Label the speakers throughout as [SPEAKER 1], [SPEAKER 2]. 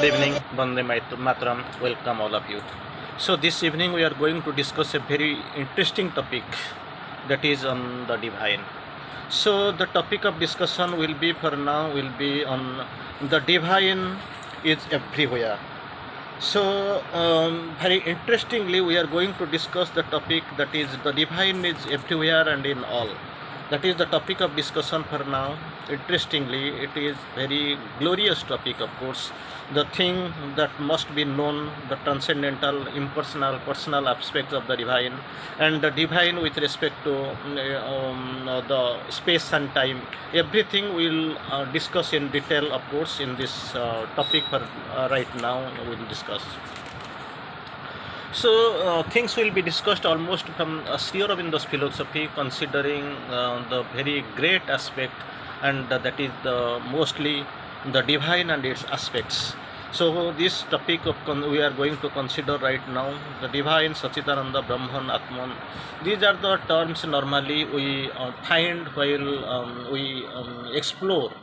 [SPEAKER 1] Good evening, Bande Matram. Welcome all of you. So this evening we are going to discuss a very interesting topic, that is on the divine. So the topic of discussion will be for now will be on the divine is everywhere. So very interestingly we are going to discuss the topic that is the divine is everywhere and in all. That is the topic of discussion for now. Interestingly, it is very glorious topic, of course. The thing that must be known, the transcendental, impersonal, personal aspects of the divine, and the divine with respect to the space and time. Everything we'll discuss in detail, of course, in this topic for right now. We'll discuss. So things will be discussed almost from Sri Aurobindo's philosophy, considering the very great aspect, and that is the mostly the divine and its aspects. So this topic we are going to consider right now, the divine, Sachidananda, Brahman, Atman. These are the terms normally we find while we explore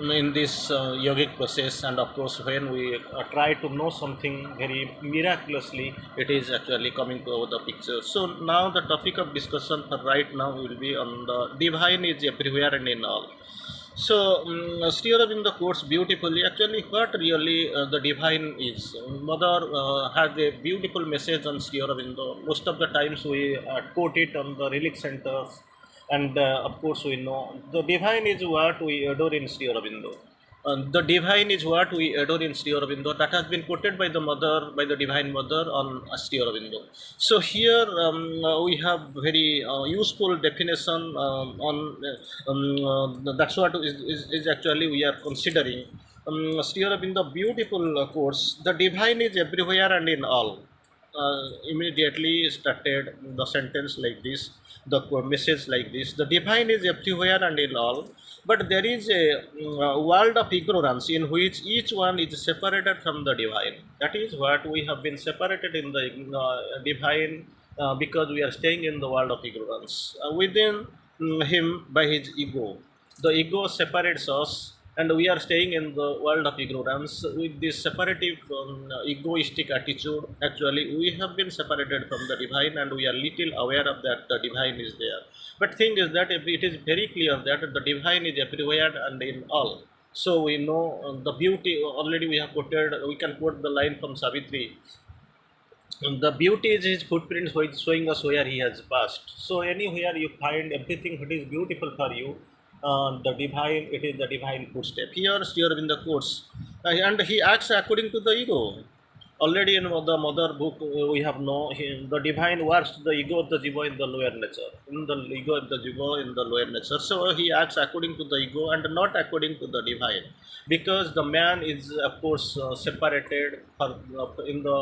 [SPEAKER 1] in this yogic process, and of course when we try to know something very miraculously, it is actually coming to the picture. So now the topic of discussion for right now will be on the divine is everywhere and in all. So Sri Aurobindo quotes beautifully actually what really the divine is. Mother has a beautiful message on Sri Aurobindo. Most of the times we quote it on the relic centers, and of course we know the divine is what we adore in Sri Aurobindo. The divine is what we adore in Sri Aurobindo. That has been quoted by the mother, by the divine mother on Sri Aurobindo. So here we have very useful definition that's what is actually we are considering. Sri Aurobindo beautiful course. The divine is everywhere and in all. Immediately started the sentence like this, the message like this: the divine is everywhere and in all, but there is a world of ignorance in which each one is separated from the divine. That is what we have been separated in the divine, because we are staying in the world of ignorance within him by his ego. The ego separates us, and we are staying in the world of ignorance with this separative egoistic attitude. Actually we have been separated from the divine, and we are little aware of that the divine is there. But thing is that it is very clear that the divine is everywhere and in all. So we know the beauty. Already we have quoted, we can quote the line from Savitri: the beauty is his footprints which showing us where he has passed. So anywhere you find everything that is beautiful for you, the divine, it is the divine footstep. Here Sri Aurobindo quotes, and he acts according to the ego. Already in the mother book we have know the divine works the ego of the jiva in the lower nature, in the ego of the jiva in the lower nature. So he acts according to the ego and not according to the divine, because the man is of course separated in the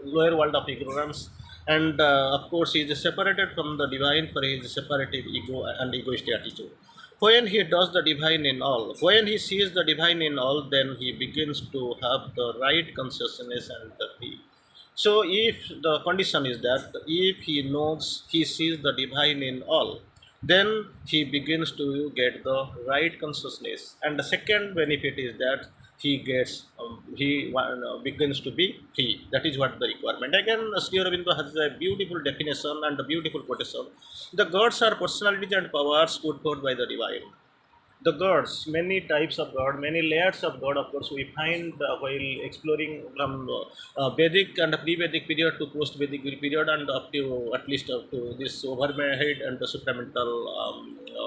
[SPEAKER 1] lower world of ignorance, and of course he is separated from the divine for his separative ego and egoistic attitude. When he does the divine in all, when he sees the divine in all, then he begins to have the right consciousness and the free. So if the condition is that if he knows, he sees the divine in all, then he begins to get the right consciousness. And the second benefit is that he gets begins to be free. That is what the requirement. Again Sri Aurobindo has a beautiful definition and a beautiful quotation: the gods are personalities and powers put forth by the divine. The gods, many types of god, many layers of god, of course we find while exploring from Vedic and pre-Vedic period to post-Vedic period, and up to at least up to this overhead and the supramental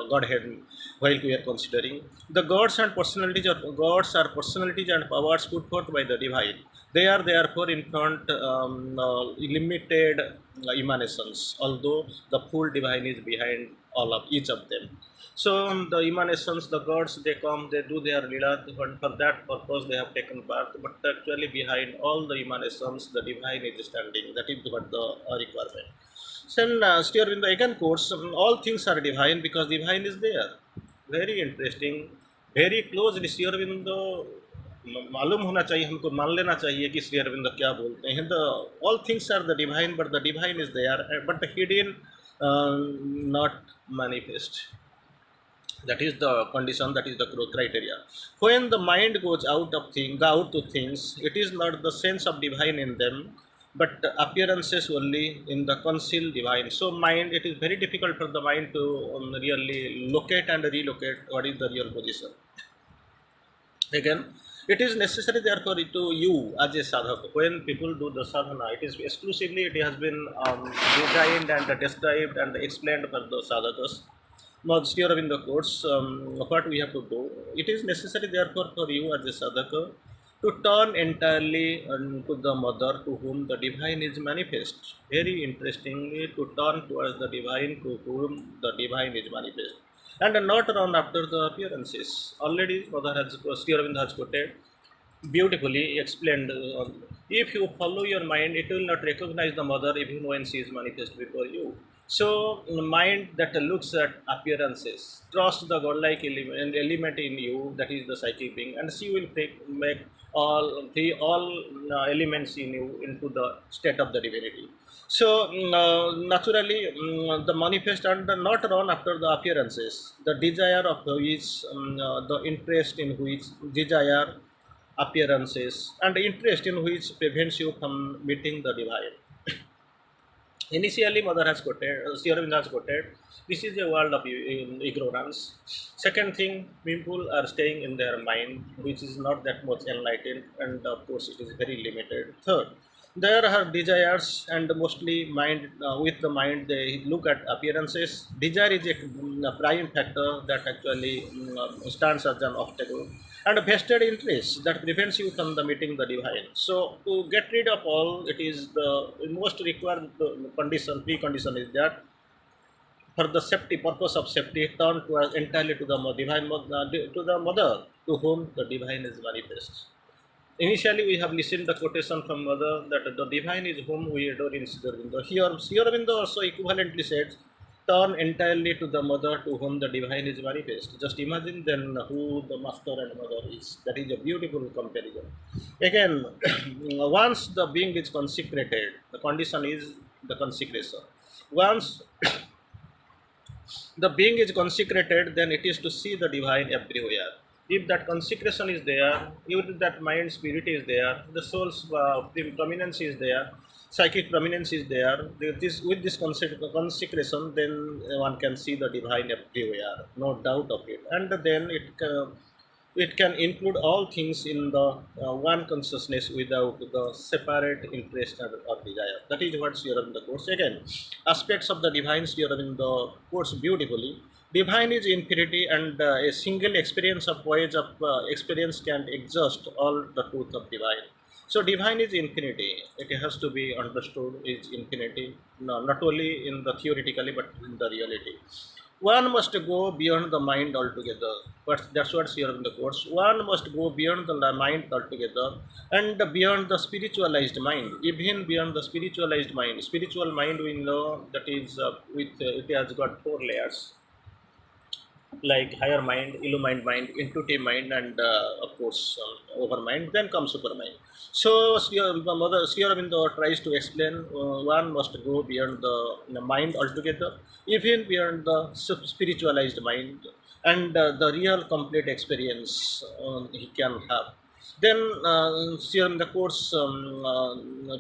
[SPEAKER 1] godhead. While we are considering the gods and personalities, or gods are personalities and powers put forth by the divine, they are therefore in front limited emanations, although the full divine is behind all of each of them. So the emanations, the gods, they come, they do their lila, and for that purpose they have taken birth. But actually behind all the emanations, the divine is standing. That is what the requirement. Then Sri Aurobindo again quotes, all things are divine because divine is there. Very interesting, very closely Sri Aurobindo मालूम होना चाहिए, हमको मान लेना चाहिए कि श्री अरविंद क्या बोलते हैं. The all things are the divine but the divine is there, but hidden, not manifest. That is the condition, that is the criteria. When the mind goes out to things, it is not the sense of divine in them, but the appearances only in the concealed divine. So mind, it is very difficult for the mind to really locate and relocate what is the real position. Again, it is necessary therefore to you as a sadhaka. When people do the sadhana, it is exclusively, it has been designed and described and explained for the sadhakas. Now, Sri Aurobindo quotes what we have to do. It is necessary therefore for you as a sadhaka to turn entirely to the mother to whom the divine is manifest. Very interestingly, to turn towards the divine to whom the divine is manifest, and not run after the appearances. Already, Mother has, Sri Aurobindo has quoted beautifully explained. If you follow your mind, it will not recognize the mother even when she is manifest before you. So, mind that looks at appearances, trust the godlike element in you, that is the psychic being, and she will make all elements in you into the state of the divinity. So, naturally, the manifest and not run after the appearances, the desire of which, the interest in which desire appearances, and interest in which prevents you from meeting the divine. Initially, Mother has quoted, Sri Aurobindo has quoted, this is a world of ignorance. Second thing, people are staying in their mind, which is not that much enlightened, and of course, it is very limited. Third, there are desires, and mostly mind, with the mind, they look at appearances. Desire is a prime factor that actually stands as an obstacle, and a vested interest that prevents you from the meeting the divine. So, to get rid of all, it is the most required condition, precondition is that for the safety, purpose of safety, turn towards entirely to the divine, to the mother to whom the divine is manifest. Initially, we have listened the quotation from Mother that the divine is whom we adore in Sri Aurobindo. Here, Sri Aurobindo also equivalently says, turn entirely to the Mother to whom the divine is manifest. Just imagine then who the Master and Mother is. That is a beautiful comparison. Again, once the being is consecrated, the condition is the consecration. Once the being is consecrated, then it is to see the divine everywhere. If that consecration is there, if that mind spirit is there, the soul's prominence is there, psychic prominence is there, with this consecration, then one can see the divine everywhere, no doubt of it. And then it can include all things in the one consciousness without the separate interest or desire. That is what Sri Aurobindo quotes. Again, aspects of the divine Sri Aurobindo quotes beautifully. Divine is infinity, and a single experience of voyage of experience can exhaust all the truth of divine. So, divine is infinity. It has to be understood is infinity, no, not only in the theoretically but in the reality. One must go beyond the mind altogether. But that's what here in the course. One must go beyond the mind altogether and beyond the spiritualized mind, even beyond the spiritualized mind. Spiritual mind, we know that is it has got four layers, like higher mind, illumined mind, intuitive mind, and of course overmind. Then comes supermind. So Mother Sri Aurobindo tries to explain one must go beyond the mind altogether, even beyond the spiritualized mind, and the real complete experience he can have. Then in the course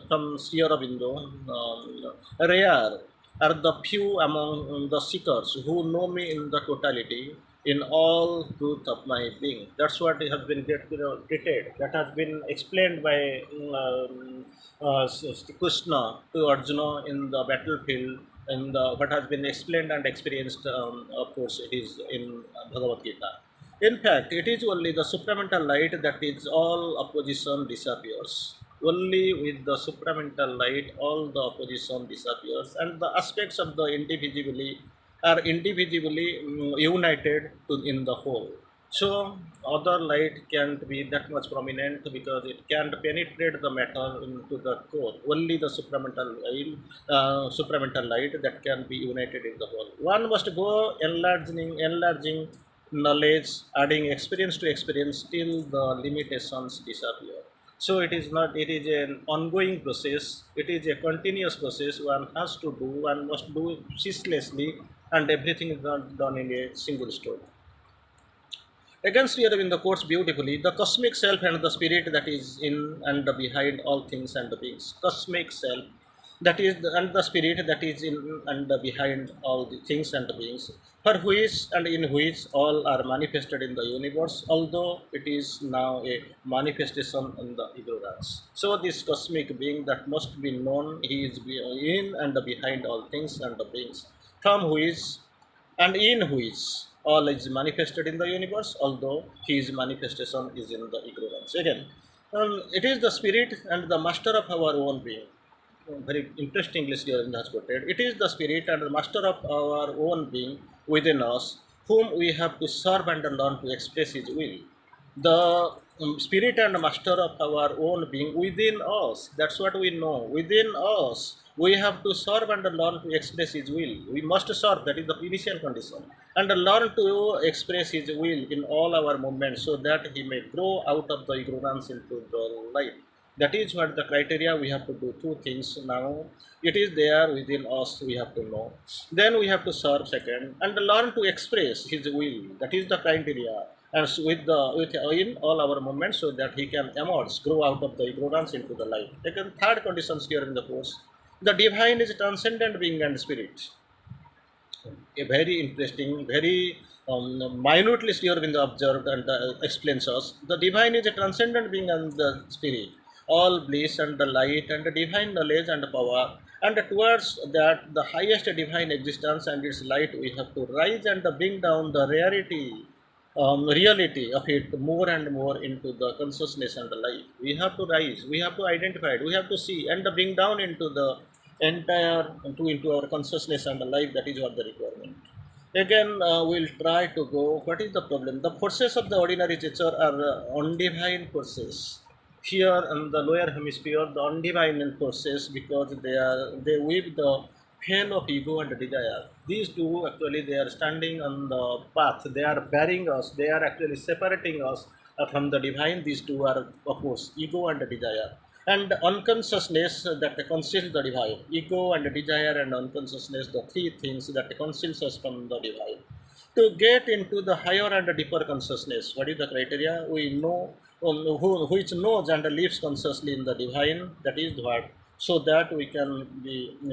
[SPEAKER 1] from Sri Aurobindo, rare are the few among the seekers who know me in the totality, in all truth of my being. That's what has been treated. That has been explained by Krishna to Arjuna in the battlefield. And what has been explained and experienced, of course, it is in Bhagavad Gita. In fact, it is only the supramental light that is all opposition disappears. Only with the supramental light, all the opposition disappears, and the aspects of the individually are individually united in the whole. So, other light can't be that much prominent because it can't penetrate the matter into the core. Only the supramental light that can be united in the whole. One must go enlarging knowledge, adding experience to experience till the limitations disappear. So it is not, it is an ongoing process, it is a continuous process. One has to do, one must do ceaselessly, and everything is not done in a single stroke. Again, Sri Aurobindo quotes beautifully the cosmic self and the spirit that is in and behind all things and beings. Cosmic self, that is, and the spirit that is in and behind all the things and beings, for which and in which all are manifested in the universe, although it is now a manifestation in the ignorance. So, this cosmic being that must be known, he is in and behind all things and beings, from which and in which all is manifested in the universe, although his manifestation is in the ignorance. Again, it is the spirit and the master of our own being. Very interestingly, Sri Aurobindo has quoted, it is the spirit and the master of our own being within us, whom we have to serve and learn to express his will. The spirit and master of our own being within us, that's what we know. Within us, we have to serve and learn to express his will. We must serve, that is the initial condition, and learn to express his will in all our movements, so that he may grow out of the ignorance into the light. That is what the criteria. We have to do two things now. It is there within us, we have to know. Then we have to serve second and learn to express his will. That is the criteria. And so with in all our movements, so that he can emerge, grow out of the ignorance into the light. Again, third condition here in the course. The divine is transcendent being and spirit. A very interesting, very minutely Sri Aurobindo observed and explains us. The divine is a transcendent being and the spirit, all bliss and the light and the divine knowledge and power. And towards that, the highest divine existence and its light, we have to rise and bring down the reality of it more and more into the consciousness and the life. We have to rise, we have to identify it, we have to see and bring down into the entire into our consciousness and the life. That is what the requirement. Again, we'll try to go. What is the problem? The forces of the ordinary nature are undivine forces. Here in the lower hemisphere, the undivine forces, because they weave the veil of ego and desire. These two actually they are standing on the path. They are bearing us. They are actually separating us from the divine. These two are opposed: ego and desire. And unconsciousness that conceals the divine. Ego and desire and unconsciousness, the three things that conceals us from the divine. To get into the higher and deeper consciousness, what is the criteria? We know which knows and lives consciously in the divine. That is what, so that we can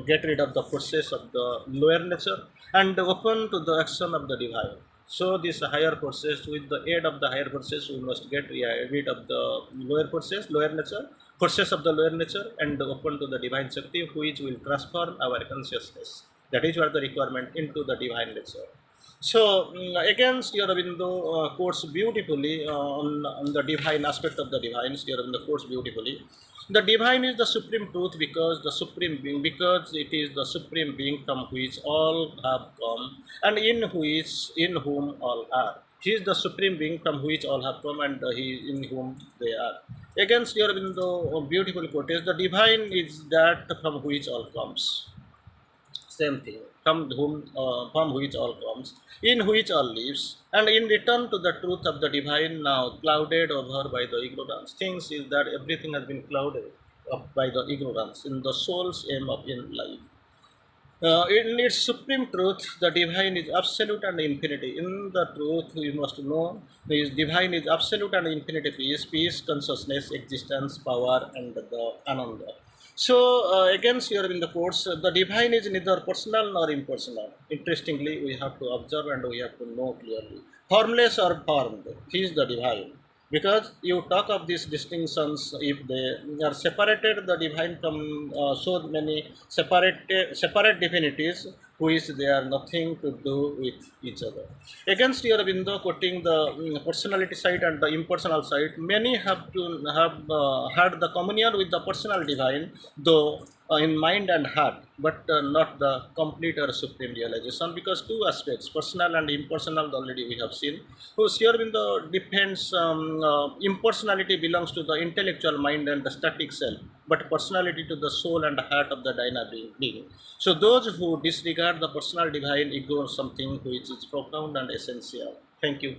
[SPEAKER 1] get rid of the process of the lower nature and open to the action of the divine. So this higher process, with the aid of the higher process, we must get rid of the lower process, lower nature, forces of the lower nature, and open to the divine Shakti, which will transform our consciousness. That is what the requirement into the divine nature. So again, Sri Aurobindo quotes beautifully on the divine aspect of the divine. Sri Aurobindo quotes beautifully. The divine is the supreme truth, because the supreme being, because it is the supreme being from which all have come, and in whom all are. He is the supreme being from which all have come, and he in whom they are. Again, Sri Aurobindo beautifully quotes, the divine is that from which all comes. Same thing, from which all comes, in which all lives, and in return to the truth of the divine, now clouded over by the ignorance. Things is that everything has been clouded up by the ignorance in the soul's aim of in life. In its supreme truth, the divine is absolute and infinity. In the truth, we must know the divine is absolute and infinity peace, consciousness, existence, power, and the ananda. So, again, here in the quotes, the divine is neither personal nor impersonal. Interestingly, we have to observe and we have to know clearly. Formless or formed, he is the divine. Because you talk of these distinctions, if they are separated, the divine from so many separate divinities, which they are nothing to do with each other. Against Sri Aurobindo, quoting the personality side and the impersonal side, many have had the communion with the personal divine, though in mind and heart, but not the complete or supreme realization, because two aspects, personal and impersonal, already we have seen. So Sri Aurobindo depends, impersonality belongs to the intellectual mind and the static self, but personality to the soul and heart of the dynamic being. So those who disregard the personal divine ignore something which is profound and essential. Thank you.